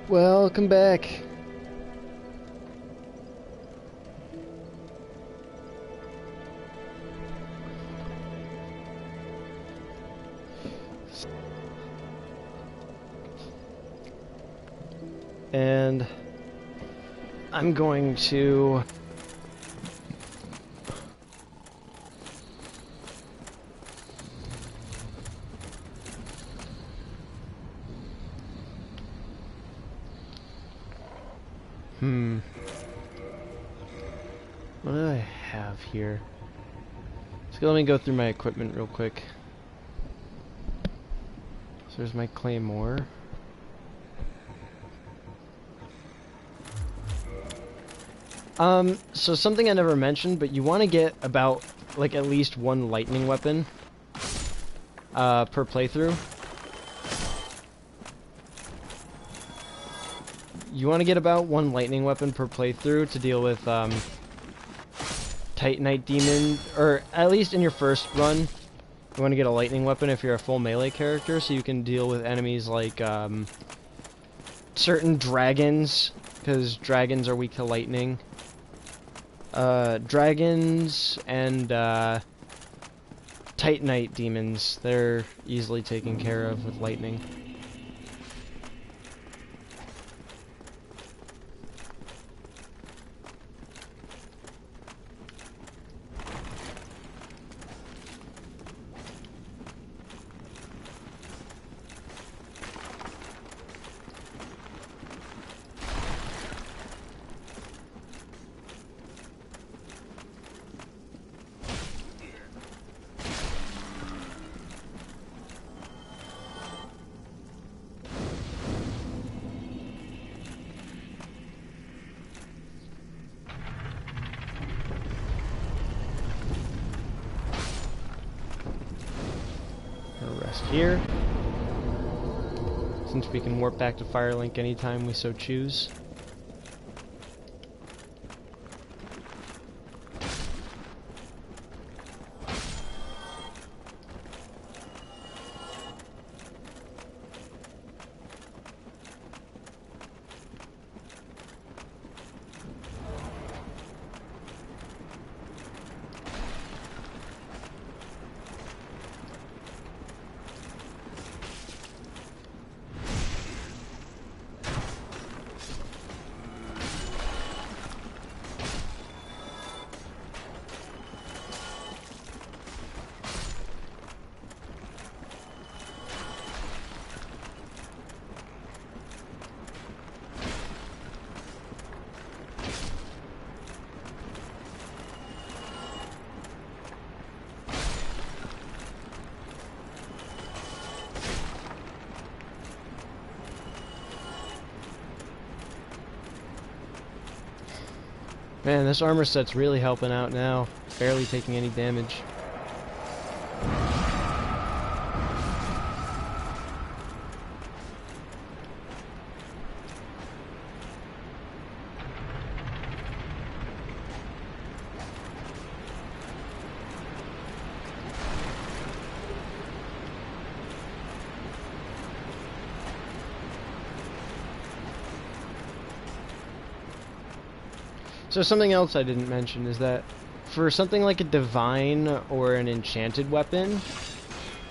Welcome back. And I'm going to what do I have here? So let me go through my equipment real quick. So there's my claymore. So something I never mentioned, but you want to get about, like, at least one lightning weapon, per playthrough. You want to get about one lightning weapon per playthrough to deal with, Titanite Demon, or at least in your first run, you want to get a lightning weapon if you're a full melee character, so you can deal with enemies like, certain dragons, because dragons are weak to lightning. Dragons and, Titanite demons, they're easily taken care of with lightning. Here, since we can warp back to Firelink anytime we so choose. Man, this armor set's really helping out now. Barely taking any damage. So something else I didn't mention is that for something like a divine or an enchanted weapon,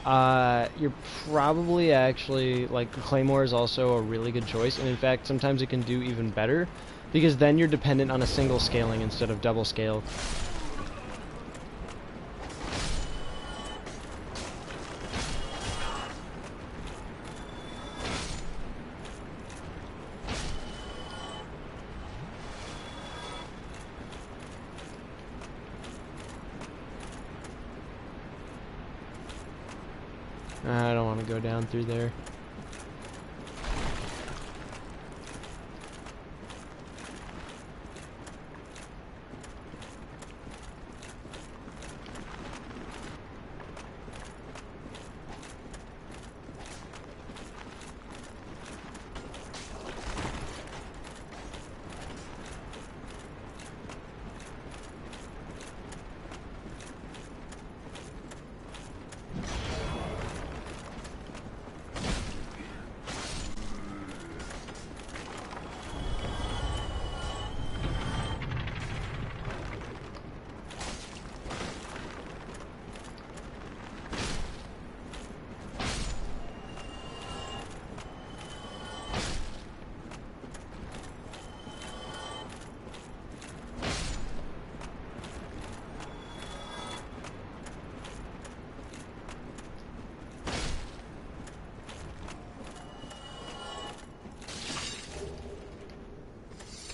you're probably actually, like, Claymore is also a really good choice, and in fact sometimes it can do even better, because then you're dependent on a single scaling instead of double scale. I don't want to go down through there.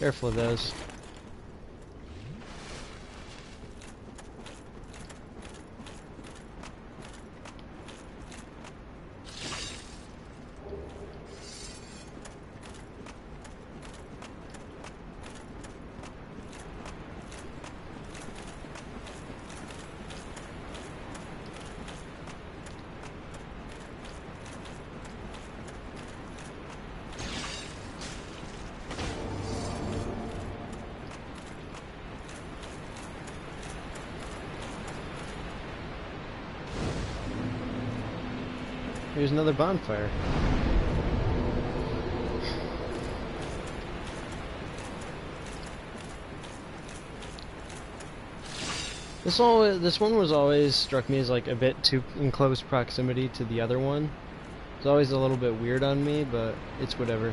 Careful of those. Here's another bonfire. This one was always struck me as like a bit too in close proximity to the other one. It's always a little bit weird on me, but it's whatever.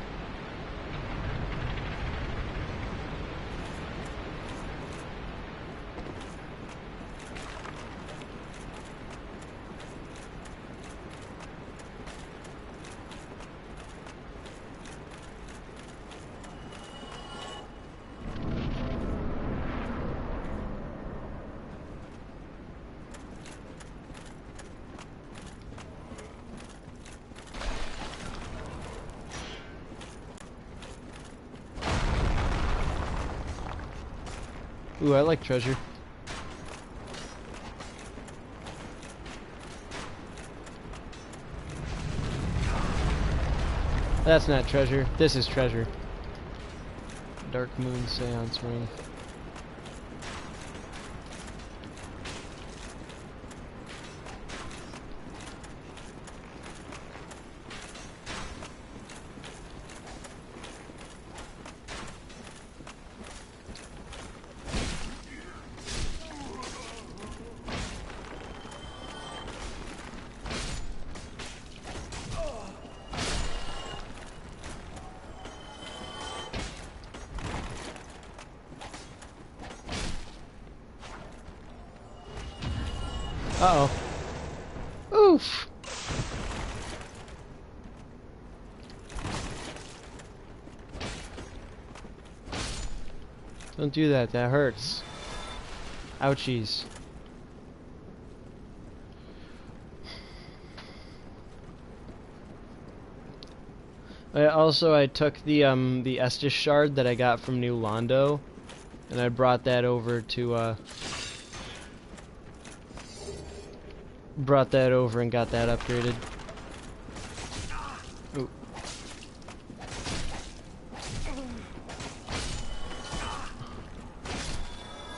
Ooh, I like treasure. That's not treasure. This is treasure. Dark Moon Seance Ring. Uh-oh. Oof! Don't do that, that hurts. Ouchies. I took the Estus shard that I got from New Londo, and I brought that over to and got that upgraded. Ooh.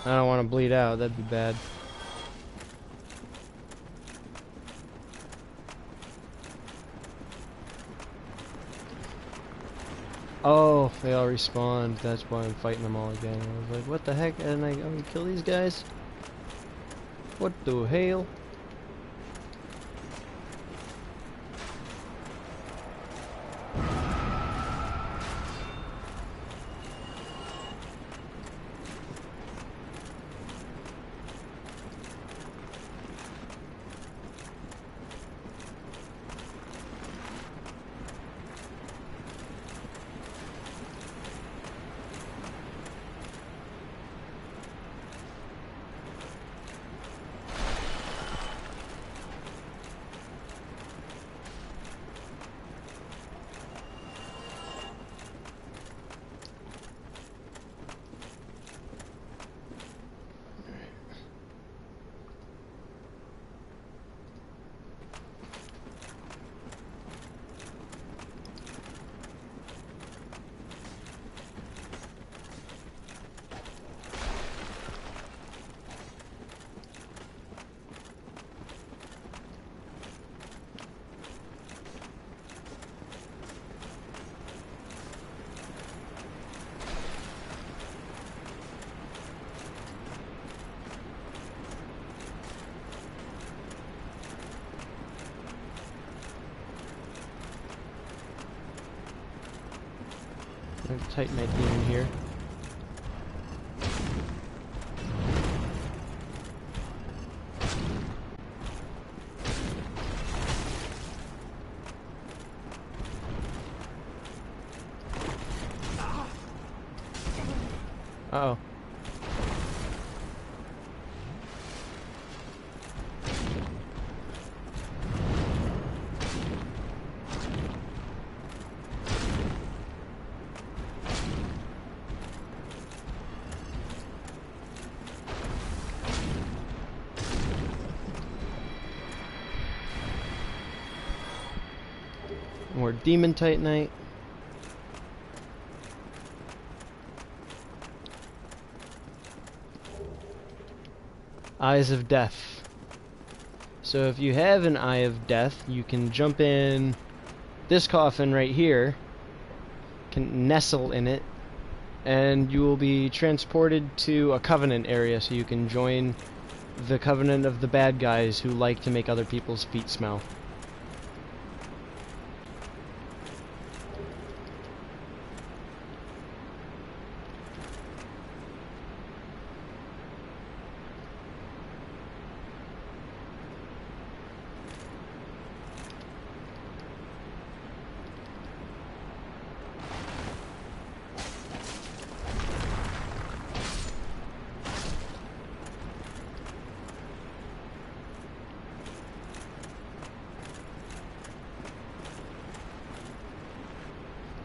I don't want to bleed out, that'd be bad. Oh, they all respawned. That's why I'm fighting them all again. I was like, what the heck? And I'm gonna kill these guys? What the hell? Tighten my demon here. Uh-oh. More Demon Titanite. Eyes of Death. So if you have an Eye of Death, you can jump in this coffin right here, can nestle in it, and you will be transported to a Covenant area so you can join the Covenant of the bad guys who like to make other people's feet smell.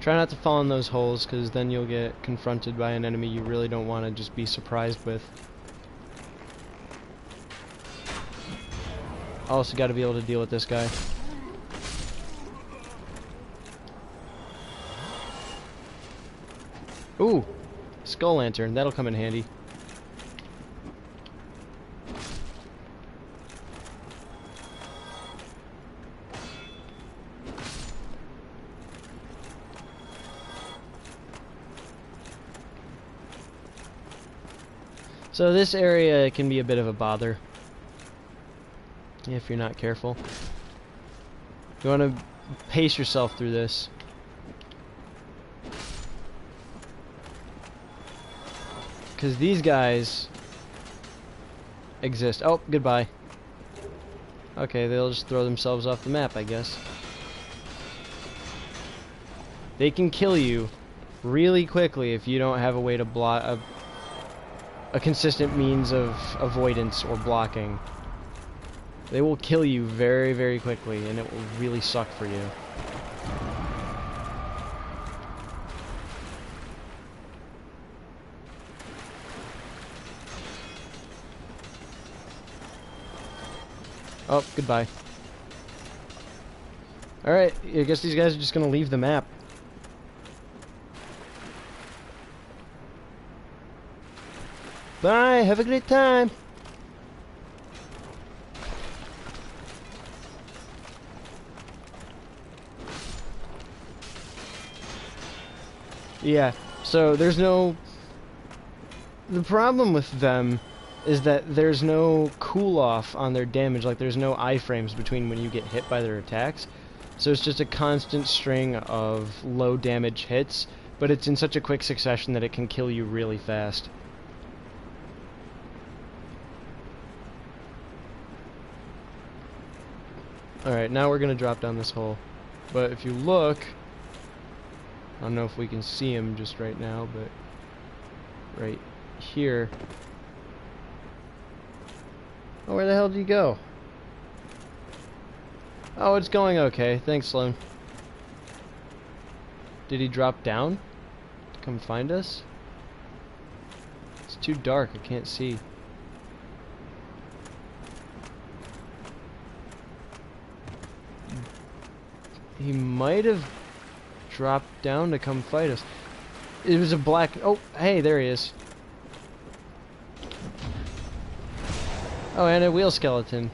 Try not to fall in those holes, because then you'll get confronted by an enemy you really don't want to just be surprised with. Also got to be able to deal with this guy. Ooh! Skull Lantern, that'll come in handy. So this area can be a bit of a bother if you're not careful. You want to pace yourself through this. Because these guys exist. Oh, goodbye. Okay, they'll just throw themselves off the map, I guess. They can kill you really quickly if you don't have a way to block a consistent means of avoidance or blocking. They will kill you very, very quickly, and it will really suck for you. Oh, goodbye. Alright, I guess these guys are just gonna leave the map. Bye, have a great time! Yeah, so there's no... The problem with them is that there's no cool-off on their damage, like there's no iframes between when you get hit by their attacks. So it's just a constant string of low damage hits, but it's in such a quick succession that it can kill you really fast. Alright, now we're gonna drop down this hole. But if you look... I don't know if we can see him just right now, but... right here... Oh, where the hell did he go? Oh, it's going okay. Thanks, Sloan. Did he drop down to come find us? It's too dark, I can't see. He might have dropped down to come fight us. It was a black... Oh, hey, there he is. Oh, and a wheel skeleton.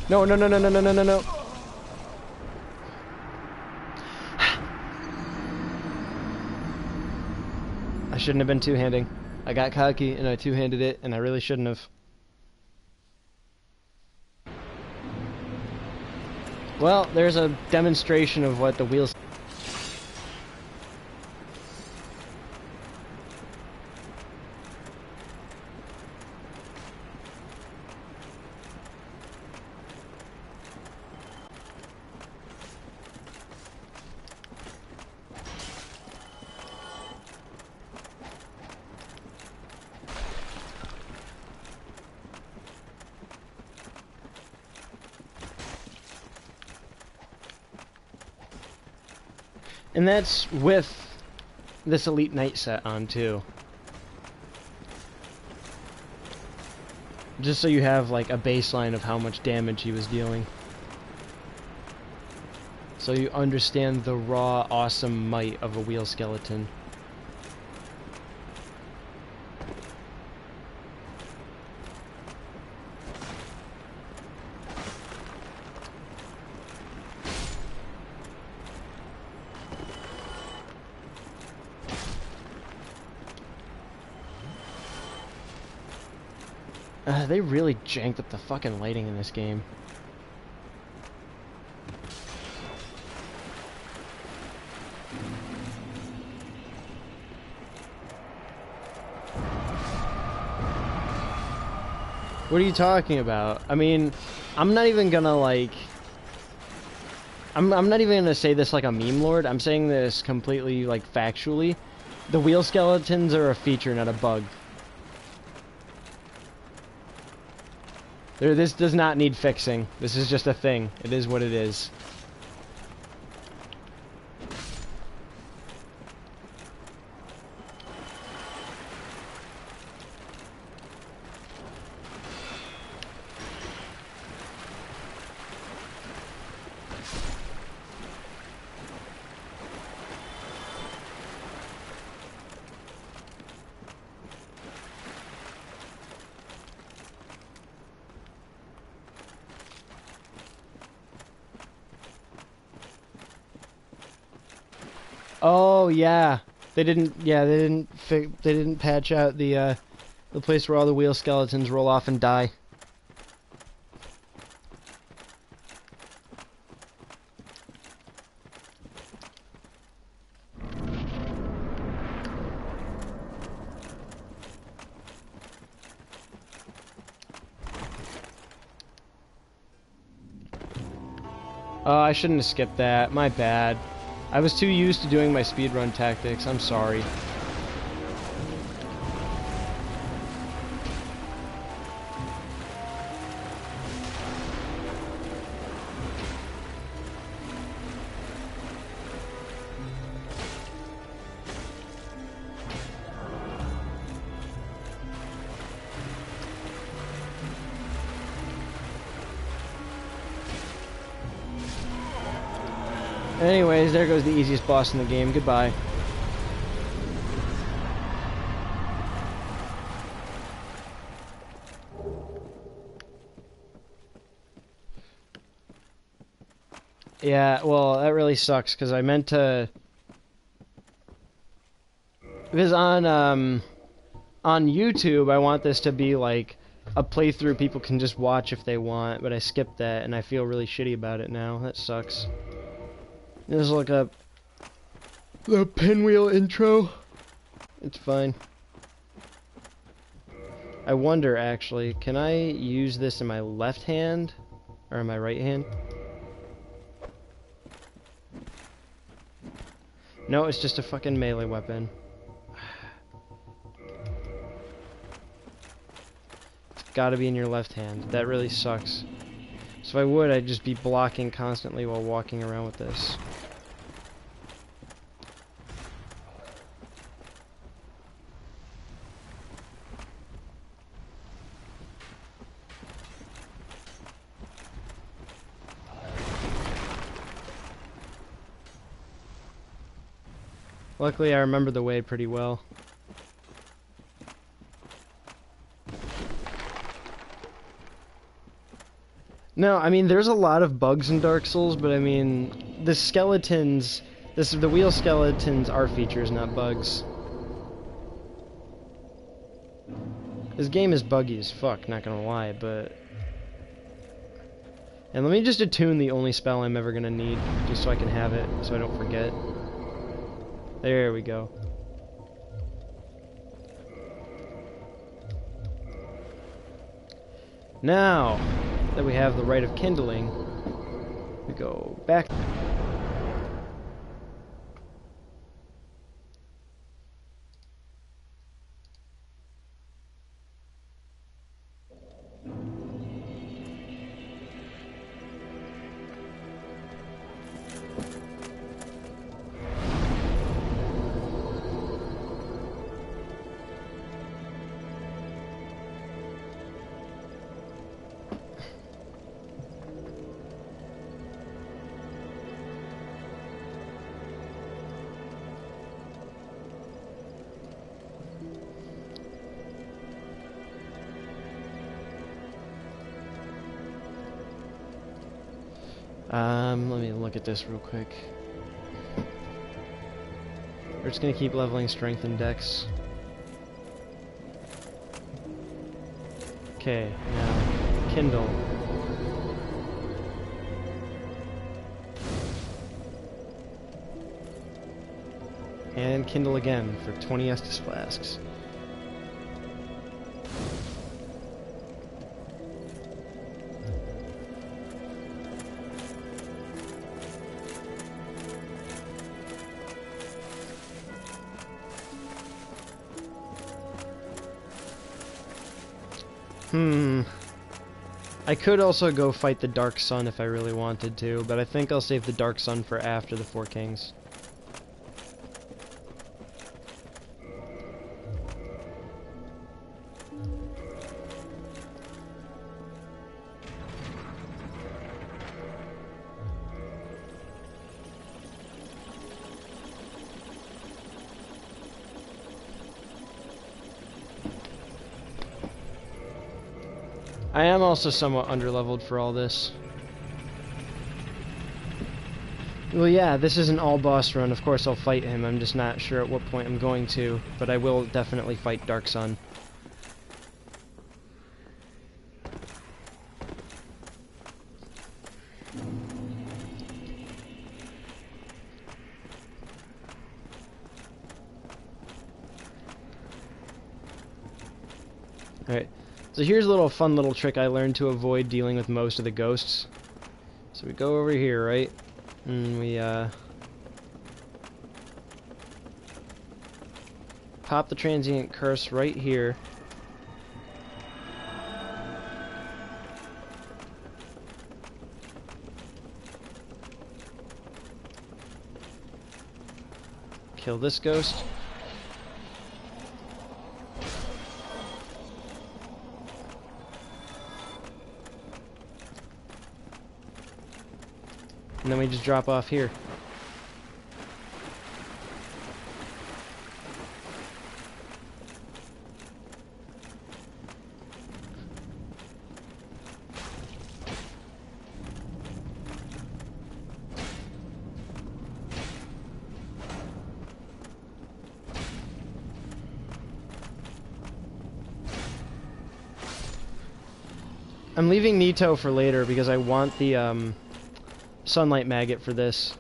No, no, no, no, no, no, no, no, no. I shouldn't have been two-handing. I got cocky and I two-handed it, and I really shouldn't have. Well, there's a demonstration of what the wheels... And that's with this Elite Knight set on, too. Just so you have, like, a baseline of how much damage he was dealing. So you understand the raw, awesome might of a wheel skeleton. They really janked up the fucking lighting in this game. What are you talking about? I mean, I'm not even gonna like... I'm not even gonna say this like a meme lord. I'm saying this completely, like, factually. The wheel skeletons are a feature, not a bug. This does not need fixing. This is just a thing. It is what it is. Oh yeah, they didn't. Yeah, they didn't patch out the place where all the wheel skeletons roll off and die. Oh, I shouldn't have skipped that. My bad. I was too used to doing my speedrun tactics. I'm sorry. Anyways, there goes the easiest boss in the game. Goodbye. Yeah, well, that really sucks, because I meant to... Because on YouTube, I want this to be, like, a playthrough people can just watch if they want, but I skipped that, and I feel really shitty about it now. That sucks. There's like the Pinwheel intro. It's fine. I wonder, actually, can I use this in my left hand? Or in my right hand? No, it's just a fucking melee weapon. It's gotta be in your left hand. That really sucks. So if I would, I'd just be blocking constantly while walking around with this. Luckily, I remember the way pretty well. No, I mean, there's a lot of bugs in Dark Souls, but I mean, the skeletons, the wheel skeletons are features, not bugs. This game is buggy as fuck, not gonna lie, but... And let me just attune the only spell I'm ever gonna need, just so I can have it, so I don't forget. There we go. Now that we have the Rite of Kindling, we go back. Let me look at this real quick. We're just gonna keep leveling strength and dex. Okay, now kindle. And kindle again for 20 Estus flasks. I could also go fight the Dark Sun if I really wanted to, but I think I'll save the Dark Sun for after the Four Kings. I am also somewhat underleveled for all this. Well, yeah, this is an all-boss run. Of course I'll fight him. I'm just not sure at what point I'm going to, but I will definitely fight Dark Sun. Alright. So here's a little fun little trick I learned to avoid dealing with most of the ghosts. So we go over here, right? And we, pop the transient curse right here. Kill this ghost. And then we just drop off here. I'm leaving Nito for later because I want the sunlight maggot for this.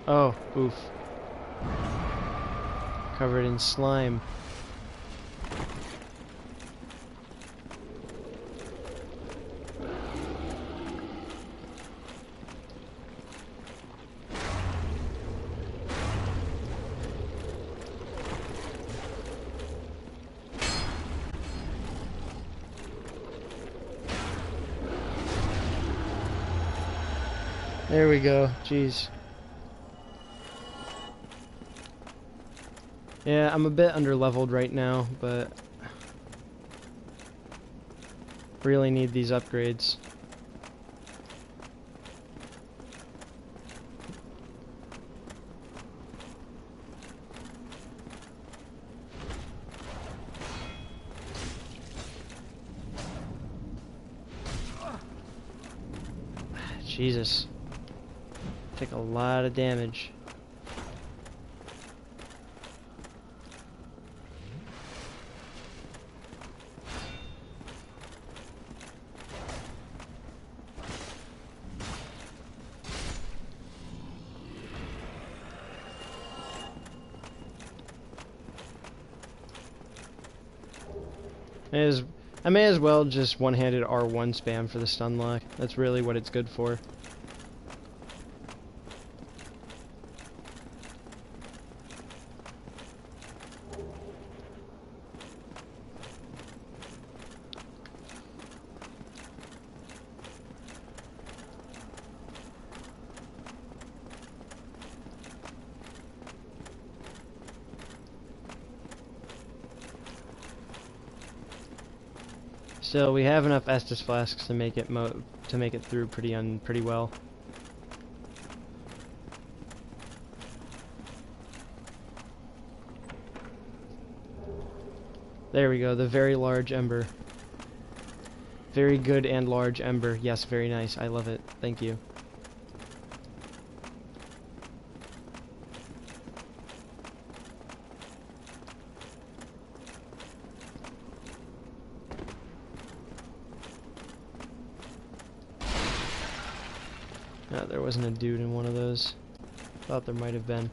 Oh, oof. Covered in slime. There we go. Jeez. Yeah, I'm a bit underleveled right now, but really need these upgrades. Jesus. Take a lot of damage. I may as well just one-handed R1 spam for the stun lock. That's really what it's good for. Still, we have enough Estus flasks to make it through pretty well. There we go, the very large ember. Very good and large ember. Yes, very nice. I love it. Thank you. No, there wasn't a dude in one of those. Thought there might have been.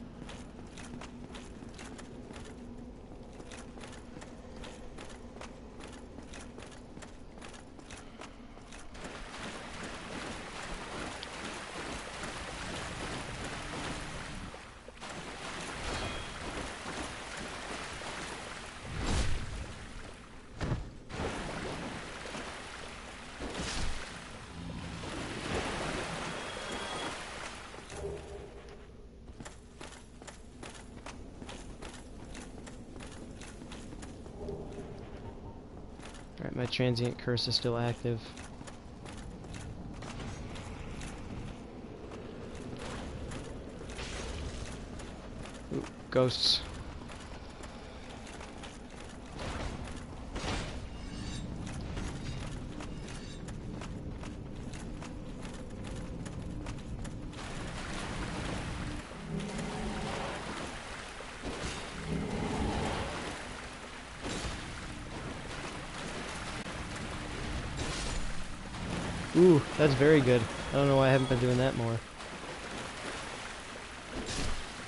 Alright, my transient curse is still active. Ooh, ghosts. Ooh, that's very good. I don't know why I haven't been doing that more.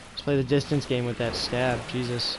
Let's play the distance game with that stab. Jesus.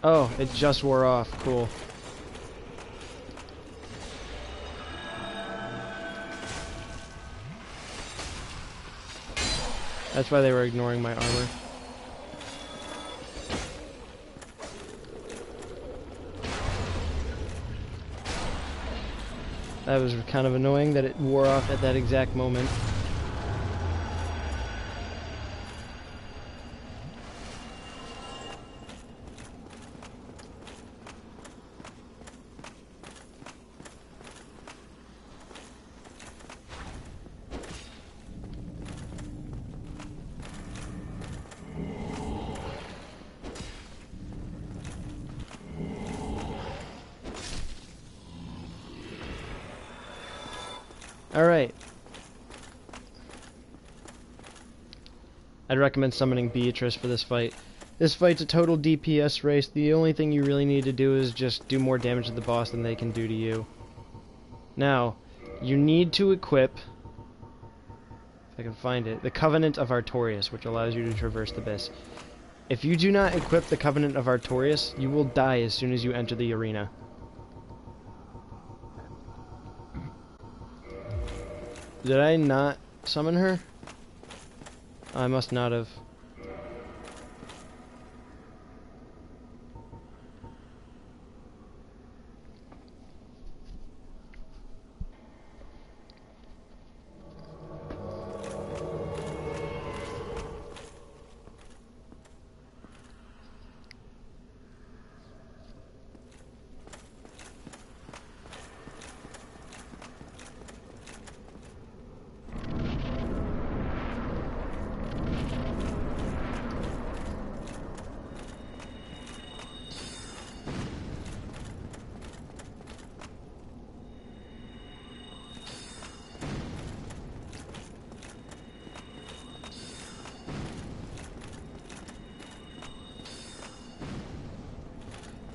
Oh, it just wore off. Cool. That's why they were ignoring my armor. That was kind of annoying that it wore off at that exact moment. Alright. I'd recommend summoning Beatrice for this fight. This fight's a total DPS race. The only thing you really need to do is just do more damage to the boss than they can do to you. Now, you need to equip, if I can find it, the Covenant of Artorias, which allows you to traverse the abyss. If you do not equip the Covenant of Artorias, you will die as soon as you enter the arena. Did I not summon her? I must not have.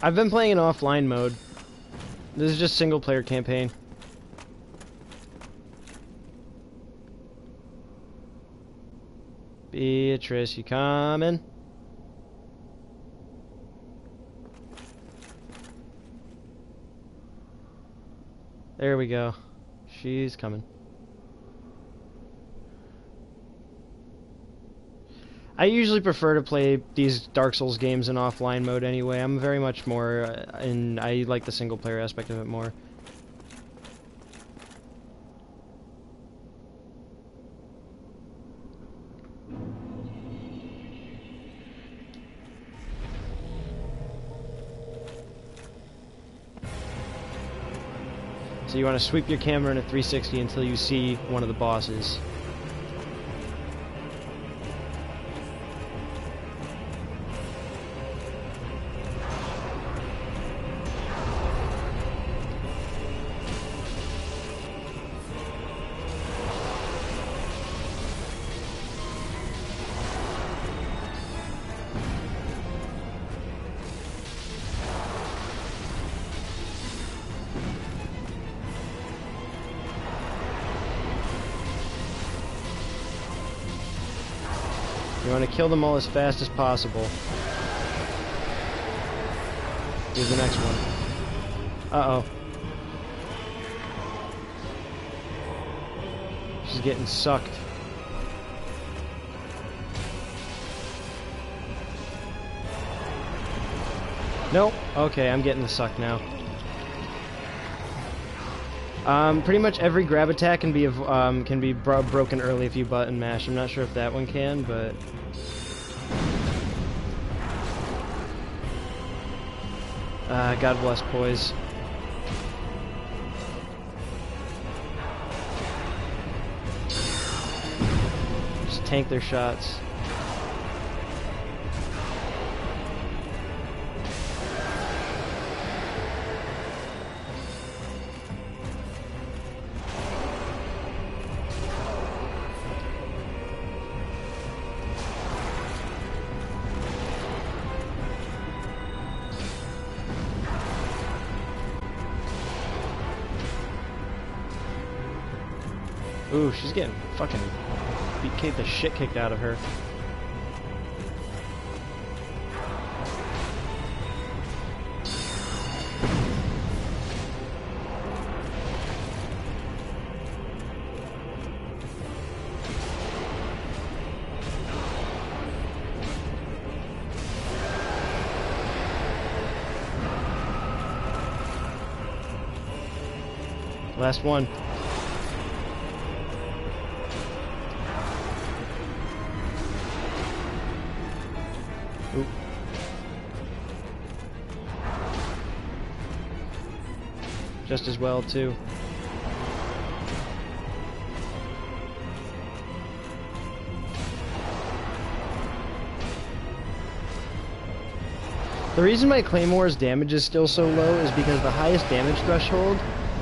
I've been playing in offline mode. This is just single player campaign. Beatrice, you coming? There we go. She's coming. I usually prefer to play these Dark Souls games in offline mode anyway. I'm very much more, and I like the single player aspect of it more. So you want to sweep your camera in a 360 until you see one of the bosses. You want to kill them all as fast as possible. Here's the next one. Uh-oh. She's getting sucked. Nope. Okay, I'm getting the suck now. Pretty much every grab attack can be broken early if you button mash. I'm not sure if that one can, but God bless poise. Just tank their shots. Ooh, she's getting fucking the shit kicked out of her. Last one. Oop. Just as well, too. The reason my Claymore's damage is still so low is because the highest damage threshold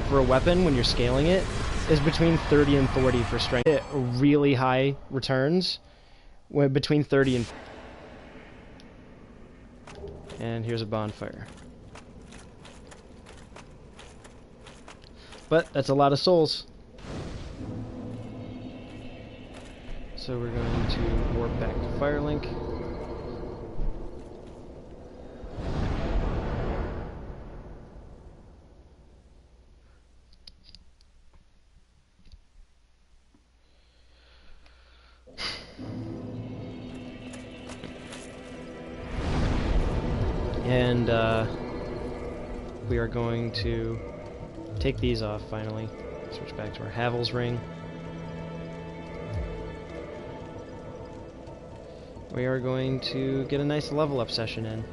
for a weapon when you're scaling it is between 30 and 40 for strength. It really high returns between 30 and... And here's a bonfire. But that's a lot of souls. So we're going to warp back to Firelink. And we are going to take these off finally. Switch back to our Havel's ring. We are going to get a nice level up session in.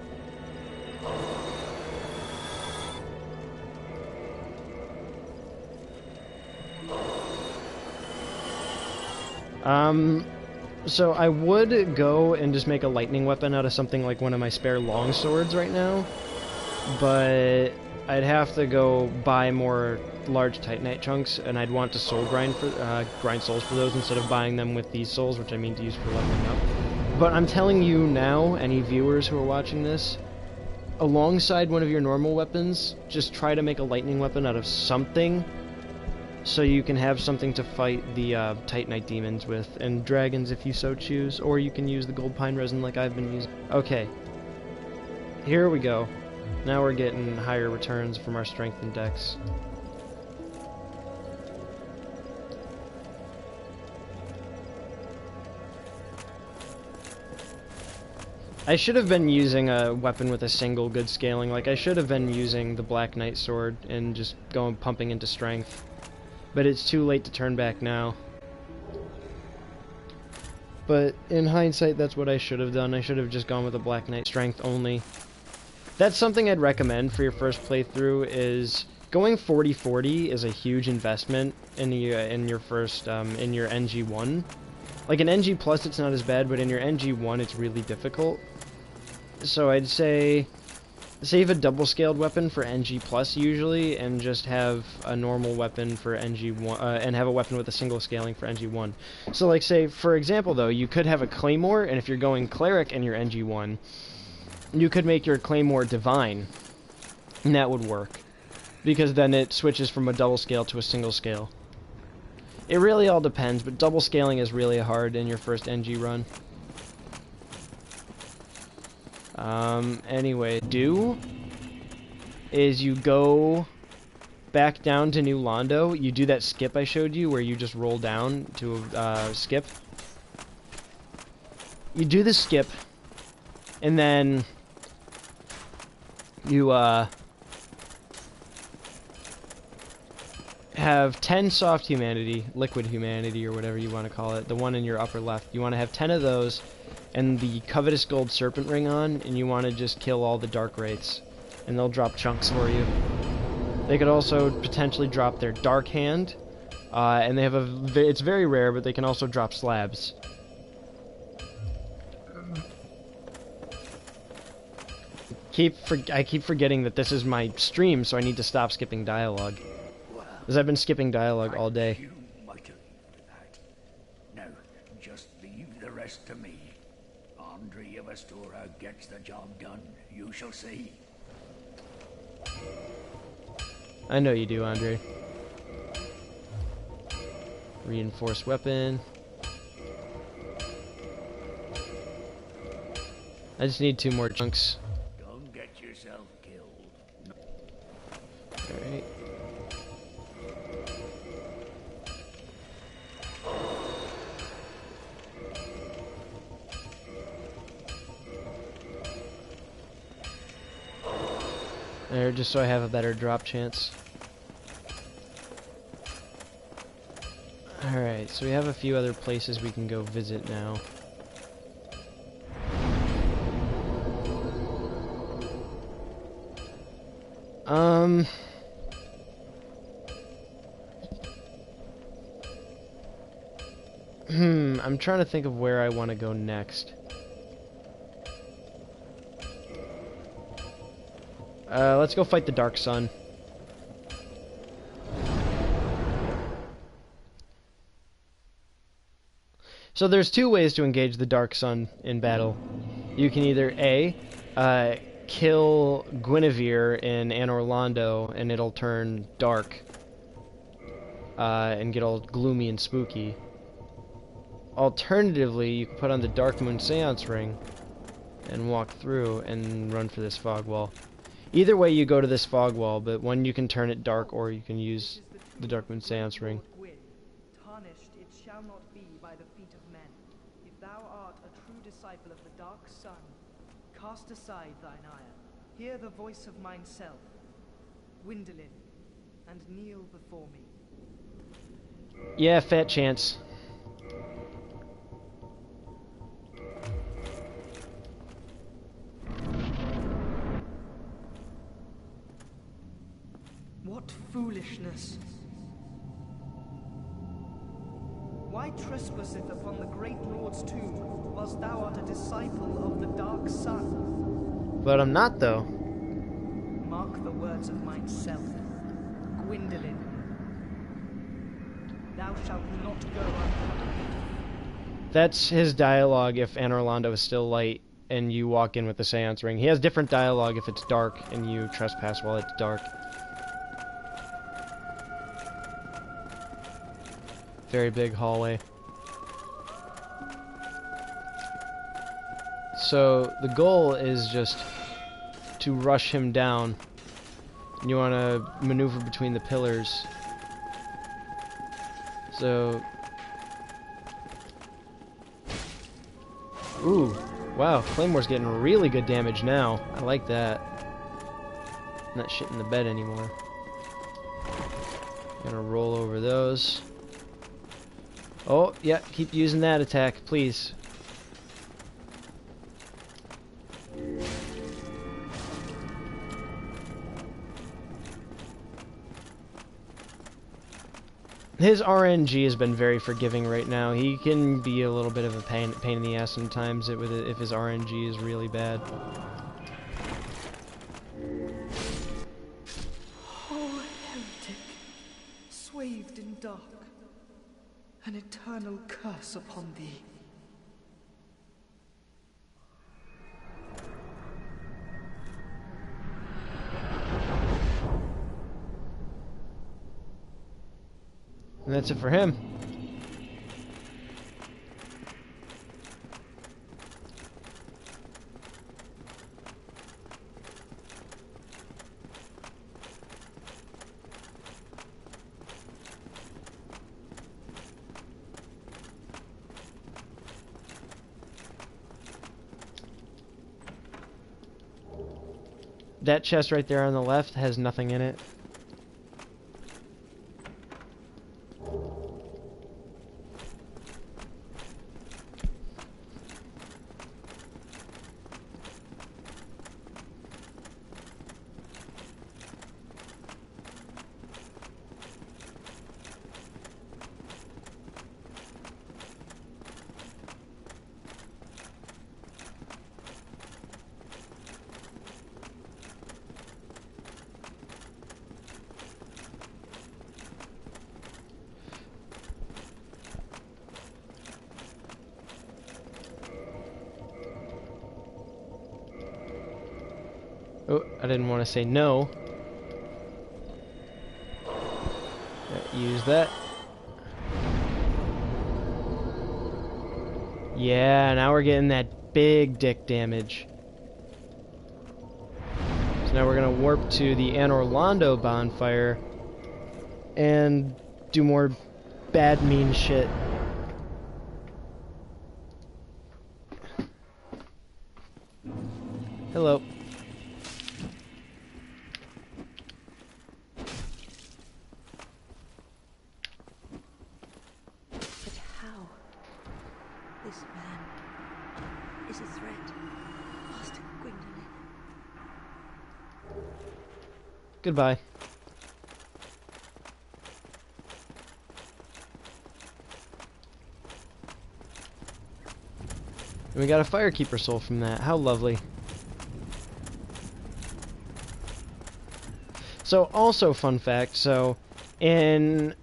So I would go and just make a lightning weapon out of something like one of my spare long swords right now, but I'd have to go buy more large Titanite chunks, and I'd want to soul grind souls for those instead of buying them with these souls, which I mean to use for leveling up. But I'm telling you now, any viewers who are watching this, alongside one of your normal weapons, just try to make a lightning weapon out of something, so you can have something to fight the Titanite demons with, and dragons if you so choose, or you can use the gold pine resin like I've been using. Okay, here we go. Now we're getting higher returns from our strength and dex. I should have been using a weapon with a single good scaling. Like, I should have been using the Black Knight sword and just going pumping into strength. But it's too late to turn back now. But in hindsight, that's what I should have done. I should have just gone with a Black Knight strength only. That's something I'd recommend for your first playthrough, is going 40-40 is a huge investment in your first in your NG1. Like in NG plus it's not as bad, but in your NG1 it's really difficult. So I'd say save a double scaled weapon for NG plus usually, and just have a normal weapon for NG1, and have a weapon with a single scaling for NG1. So like say, for example though, you could have a Claymore, and if you're going Cleric in your NG1, you could make your Claymore Divine, and that would work. Because then it switches from a double scale to a single scale. It really all depends, but double scaling is really hard in your first NG run. Anyway, is you go back down to New Londo, you do that skip I showed you where you just roll down to skip. You do the skip, and then you have 10 soft humanity, liquid humanity, or whatever you want to call it, the one in your upper left. You want to have 10 of those, and the covetous gold serpent ring on, and you want to just kill all the dark wraiths, and they'll drop chunks for you. They could also potentially drop their dark hand, and they have it's very rare, but they can also drop slabs. I keep forgetting that this is my stream, so I need to stop skipping dialogue. Because I've been skipping dialogue all day. You might have that. No, just leave the rest to me. Andre of Astora gets the job done. You shall see. I know you do, Andre. Reinforced weapon. I just need 2 more chunks. Don't get yourself killed. Alright. There, just so I have a better drop chance. Alright, so we have a few other places we can go visit now. I'm trying to think of where I want to go next. Let's go fight the Dark Sun. So there's 2 ways to engage the Dark Sun in battle. You can either A, kill Guinevere in Anor Londo, and it'll turn dark, and get all gloomy and spooky. Alternatively, you can put on the Dark Moon Seance Ring, and walk through, and run for this fog wall. Either way, you go to this fog wall, but one you can turn it dark, or you can use the Dark Moon Seance Ring. Tarnished it shall not be by the feet of men. If thou art a true disciple of the Dark Sun, cast aside thine ire. Hear the voice of mine self, Gwendolyn, and kneel before me. Yeah, fat chance. What foolishness! Why trespasseth upon the great Lord's tomb, whilst thou art a disciple of the Dark Sun? But I'm not, though. Mark the words of mine self, Gwendolyn. Thou shalt not go unpunished. That's his dialogue if Anor Londo is still light and you walk in with the Seance Ring. He has different dialogue if it's dark and you trespass while it's dark. Very big hallway. So the goal is just to rush him down. You want to maneuver between the pillars. So, ooh, Wow, Claymore's getting really good damage now. I like that. Not shitting the bed anymore. Gonna roll over those. Oh, yeah, keep using that attack, please. His RNG has been very forgiving right now. He can be a little bit of a pain in the ass sometimes if his RNG is really bad. Oh, heretic, swathed in dark, an eternal curse upon thee. And that's it for him. That chest right there on the left has nothing in it. Oh, I didn't want to say no. Use that. Yeah, now we're getting that big dick damage. So now we're gonna warp to the Anorlando bonfire and do more bad, mean shit. Hello. But how? This man is a threat. Master Gwendolyn. Goodbye. And we got a Firekeeper soul from that. How lovely. So, also fun fact, so, in,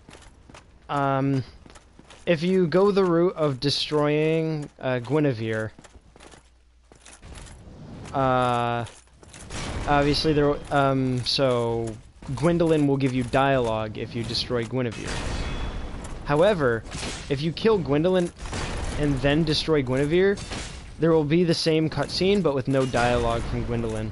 if you go the route of destroying, Guinevere, obviously there, so, Gwendolyn will give you dialogue if you destroy Guinevere. However, if you kill Gwendolyn and then destroy Guinevere, there will be the same cutscene, but with no dialogue from Gwendolyn.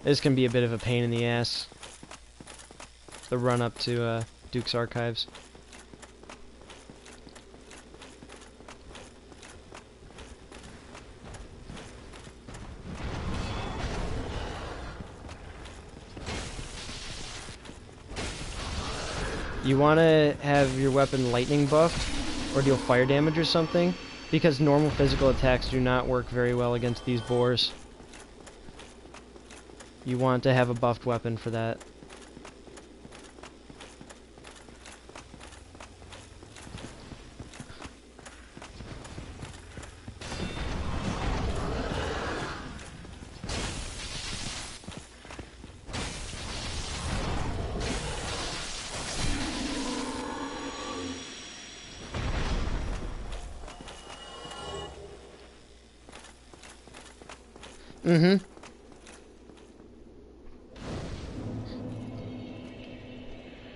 This can be a bit of a pain in the ass. The run up to Duke's Archives. You want to have your weapon lightning buffed or deal fire damage or something, because normal physical attacks do not work very well against these boars. You want to have a buffed weapon for that.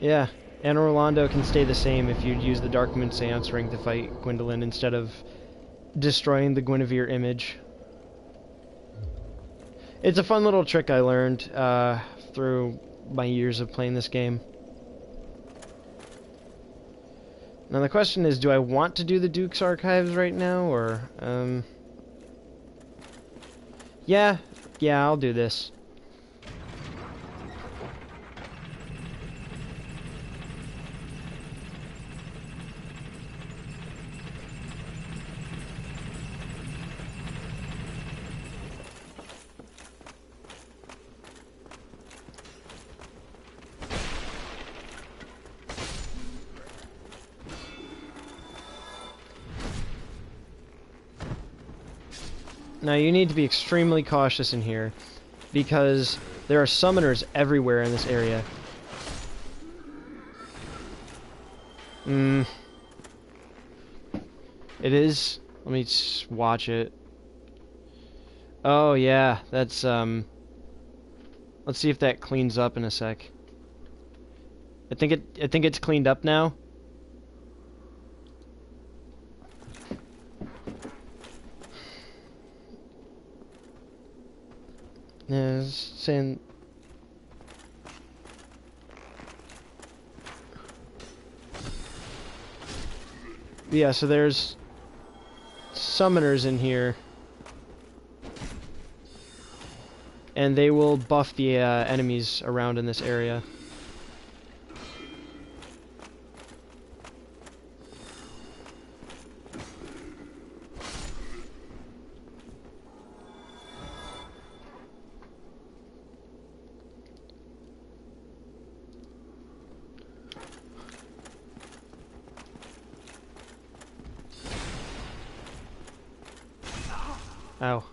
Yeah, and Orlando can stay the same if you use the Dark Moon Seance Ring to fight Gwendolyn instead of destroying the Guinevere image. It's a fun little trick I learned through my years of playing this game. Now the question is, do I want to do the Duke's Archives right now, or, Yeah, I'll do this. Now you need to be extremely cautious in here, because there are summoners everywhere in this area. It is. Let me watch it. Oh yeah, that's let's see if that cleans up in a sec. I think it's cleaned up now. Yeah, it's saying. Yeah, so there's summoners in here, and they will buff the enemies around in this area. Ow.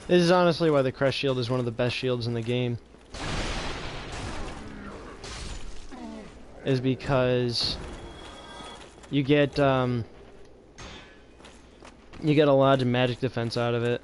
This is honestly why the Crest Shield is one of the best shields in the game. Is because you get a lot of magic defense out of it.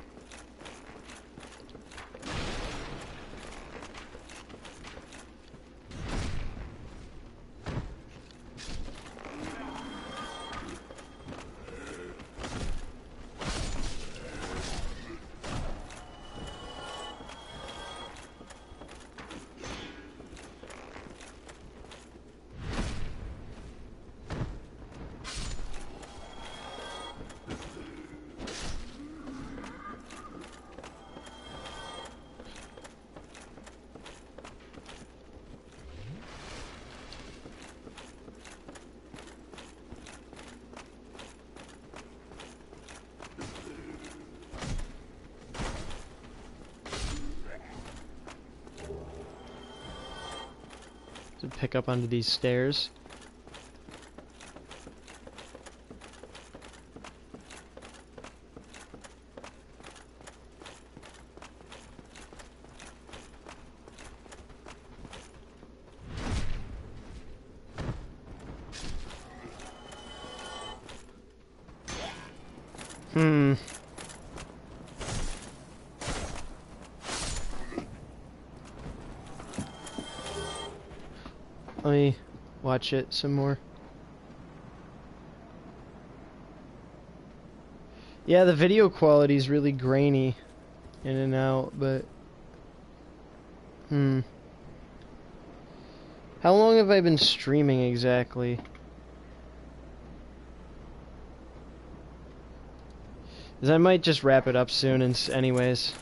To pick up onto these stairs. Let me watch it some more. Yeah, the video quality is really grainy in and out, but how long have I been streaming exactly? 'Cause I might just wrap it up soon anyways.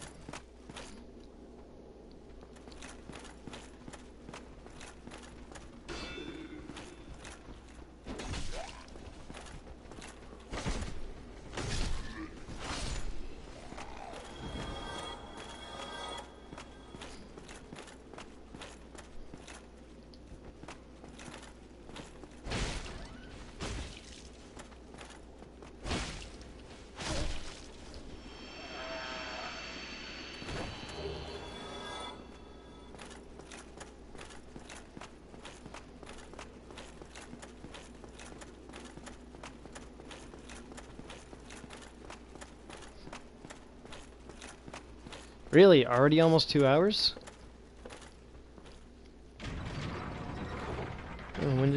Really? Already almost 2 hours? Oh, when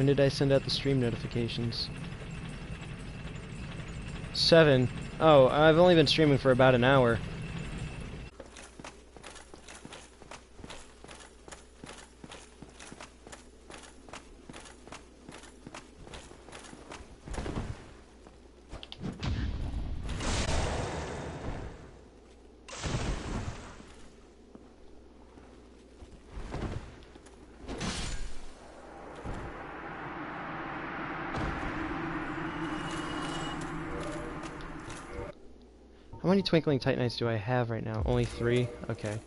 did I send out the stream notifications? 7. Oh, I've only been streaming for about an hour. How many Twinkling Titanites do I have right now? Only 3? Okay.